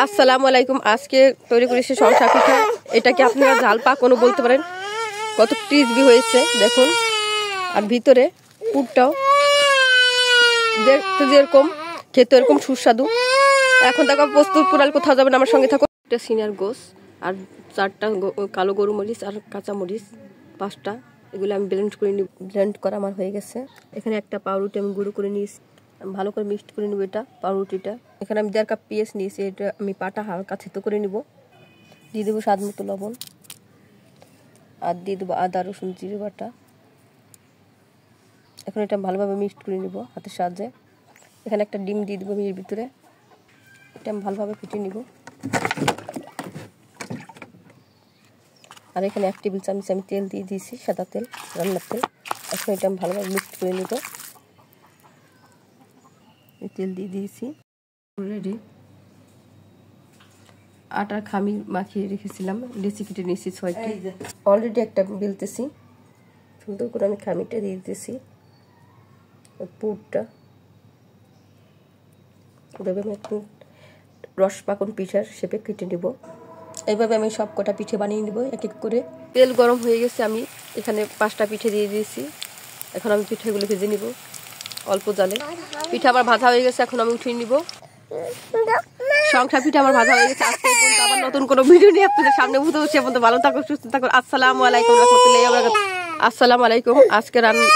আসসালামু আলাইকুম। আজকে তৈরি করেছি শসা পিঠা। এটাকে আপনারা ঝাল পাকানো বলতে পারেন। কত ক্রিসপি হয়েছে দেখুন, আর ভিতরে পুরটাও দেখতে যেরকম খেতে এরকম সুস্বাদু। এখন দেখো প্রস্তুত, পুরাল কোথাও যাবেন, আমার সঙ্গে থাকো। একটা সিনিয়র গোস আর 4টা কালো গরু মরিচ আর কাঁচা মরিচ 5টা, এগুলো আমি ব্লেন্ড করে নিই। ব্লেন্ড করা আমার হয়ে গেছে। এখানে একটা পাউরুটি আমি গুঁড়ো করে নিয়েছি, আমি ভালো করে মিক্সড করে নিব এটা পাউরুটিটা। এখানে আমি 1.5 কাপ পেঁয়াজ নিয়েছি, এটা আমি পাটা হালকা থেতো করে নিব। দিয়ে দেবো স্বাদ মতো লবণ, আর দিয়ে দেবো আদা রসুন জিরে বাটা। এখন এটা ভালোভাবে মিক্সড করে নিব হাতের সাহায্যে। এখানে একটা ডিম দিয়ে দেবো আমি এর ভিতরে, এটা আমি ভালোভাবে ফেটে নিব। আর এখানে 1 টেবিল চামচ আমি তেল দিয়ে দিয়েছি, সাদা তেল, রান্নার তেল। এখন এটা আমি ভালোভাবে মিক্সড করে নিব। তেল দিয়ে দিয়েছি অলরেডি। আটার খামি মাখিয়ে রেখেছিলাম, লেচি কেটে নিয়েছি 6টি। অলরেডি একটা বেলতেছি, সুন্দর করে আমি খামিটা দিয়ে দিতেছি। পুরটা এভাবে আমি একটু রস পাকন পিঠার শেপে কেটে নেব। এইভাবে আমি সব কটা পিঠে বানিয়ে নেব এক এক করে। তেল গরম হয়ে গেছে, আমি এখানে 5টা পিঠে দিয়ে দিয়েছি। এখন আমি পিঠাগুলো ভেজে নিব অল্প জালে। পিঠা আমার ভাজা হয়ে গেছে, এখন আমি উঠিয়ে নিব। সংসার পিঠা আমার ভাজা হয়ে গেছে। আজকে পর্যন্ত আবার নতুন কোনো ভিডিও নিয়ে আপনাদের সামনে উপস্থিত হচ্ছি। পর্যন্ত ভালো থাকুন, সুস্থ থাকুন। আসসালামু আলাইকুম রাহমাতুল্লাহি ওয়া বারাকাতুহু। আসসালামু আলাইকুম। আজকে রান্না